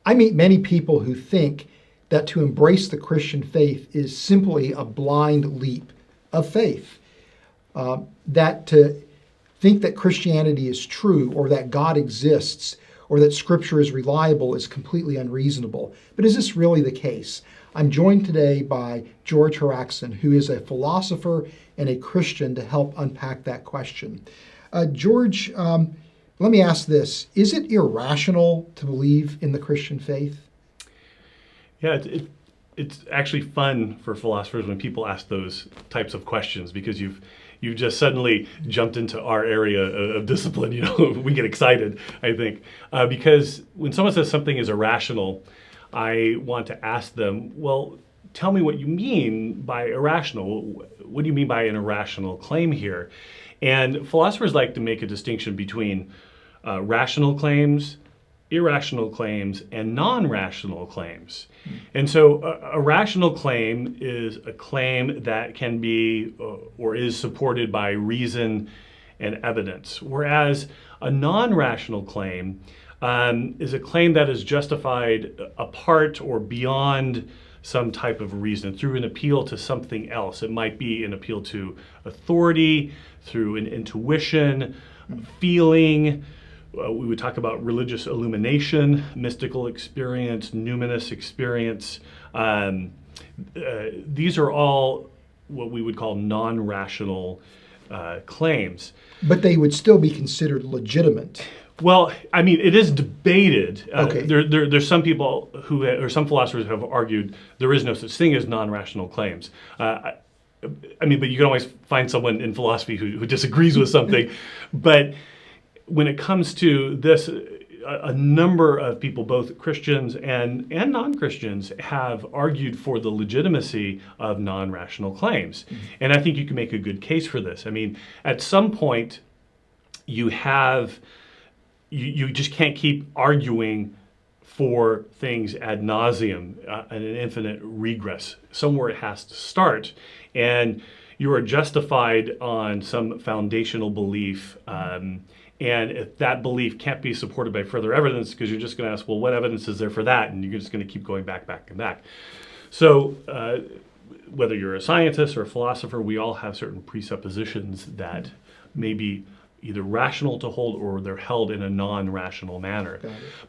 I meet many people who think that to embrace the Christian faith is simply a blind leap of faith. That to think that Christianity is true or that God exists or that Scripture is reliable is completely unreasonable. But is this really the case? I'm joined today by George Haraksin, who is a philosopher and a Christian, to help unpack that question. George, let me ask this. Is it irrational to believe in the Christian faith? Yeah, it's actually fun for philosophers when people ask those types of questions, because you've just suddenly jumped into our area of discipline. We get excited, I think, because when someone says something is irrational, I want to ask them, well, tell me what you mean by irrational. What do you mean by an irrational claim here? And philosophers like to make a distinction between rational claims, irrational claims, and non-rational claims. And so a rational claim is a claim that can be or is supported by reason and evidence, whereas a non-rational claim is a claim that is justified apart or beyond some type of reason through an appeal to something else. It might be an appeal to authority, through an intuition, feeling. We would talk about religious illumination, mystical experience, numinous experience. These are all what we would call non-rational claims. But they would still be considered legitimate. Well, I mean, it is debated. Okay. There's some people or some philosophers have argued there is no such thing as non-rational claims. But you can always find someone in philosophy who disagrees with something. But when it comes to this, a number of people, both Christians and non-Christians, have argued for the legitimacy of non-rational claims. Mm-hmm. And I think you can make a good case for this. I mean, at some point, you just can't keep arguing for things ad nauseum, an infinite regress. Somewhere it has to start. And you are justified on some foundational belief. And if that belief can't be supported by further evidence, because you're just going to ask, well, what evidence is there for that? And you're just going to keep going back and back. So whether you're a scientist or a philosopher, we all have certain presuppositions that may be either rational to hold or they're held in a non-rational manner.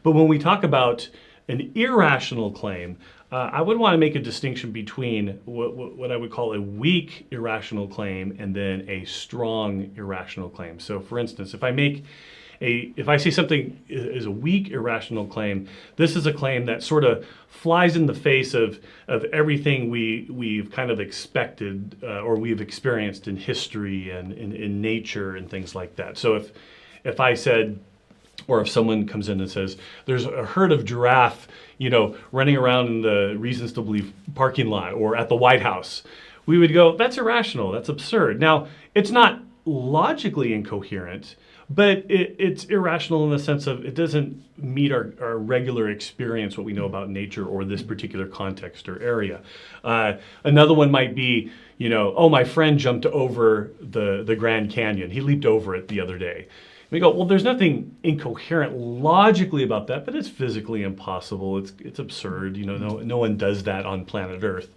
But when we talk about an irrational claim, I would want to make a distinction between what I would call a weak irrational claim and then a strong irrational claim. So for instance, if I say something is a weak irrational claim, this is a claim that sort of flies in the face of everything we've kind of expected or we've experienced in history and in nature and things like that. So if I said, or if someone comes in and says, there's a herd of giraffe, running around in the Reasons to Believe parking lot or at the White House, we would go, that's irrational, that's absurd. Now, it's not logically incoherent, but it's irrational in the sense of it doesn't meet our regular experience, what we know about nature or this particular context or area. Another one might be, my friend jumped over the Grand Canyon. He leaped over it the other day. We go, well, there's nothing incoherent logically about that, but it's physically impossible. It's absurd. No one does that on planet Earth.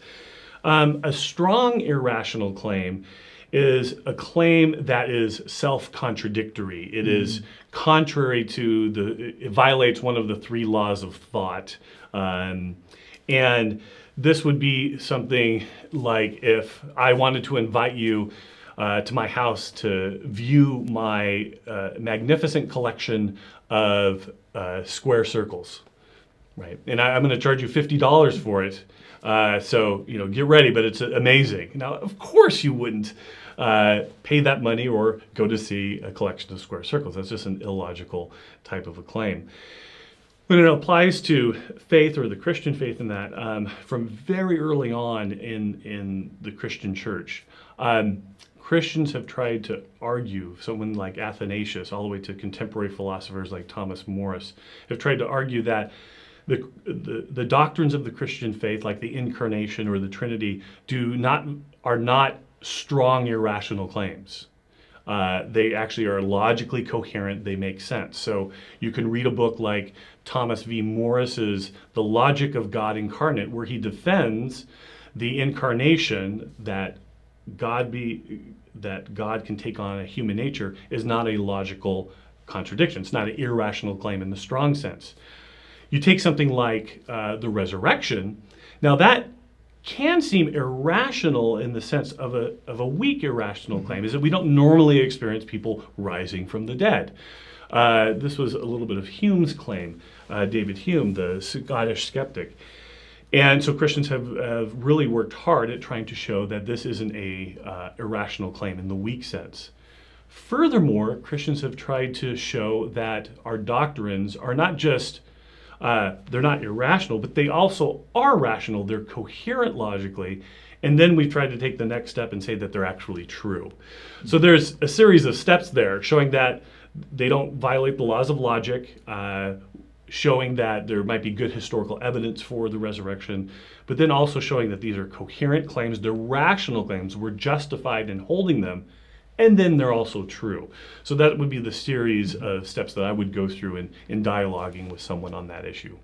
A strong irrational claim is a claim that is self-contradictory. It is contrary to it violates one of the three laws of thought. And this would be something like if I wanted to invite you to my house to view my magnificent collection of square circles, right? And I'm going to charge you $50 for it. So get ready, but it's amazing. Now, of course, you wouldn't pay that money or go to see a collection of square circles. That's just an illogical type of a claim. When it applies to faith or the Christian faith in that, from very early on in the Christian church, Christians have tried to argue, someone like Athanasius, all the way to contemporary philosophers like Thomas Morris, have tried to argue that the doctrines of the Christian faith, like the incarnation or the Trinity, are not strong irrational claims. They actually are logically coherent. They make sense. So you can read a book like Thomas V. Morris's The Logic of God Incarnate, where he defends the incarnation, that God can take on a human nature, is not a logical contradiction. It's not an irrational claim in the strong sense. You take something like the resurrection. Now that can seem irrational in the sense of a weak irrational claim, is that we don't normally experience people rising from the dead. This was a little bit of Hume's claim, David Hume, the Scottish skeptic. And so Christians have really worked hard at trying to show that this isn't a irrational claim in the weak sense. Furthermore, Christians have tried to show that our doctrines are not just they're not irrational, but they also are rational. They're coherent logically. And then we've tried to take the next step and say that they're actually true. So there's a series of steps there showing that they don't violate the laws of logic, showing that there might be good historical evidence for the resurrection, but then also showing that these are coherent claims, they're rational claims, we're justified in holding them, and then they're also true. So that would be the series of steps that I would go through in dialoguing with someone on that issue.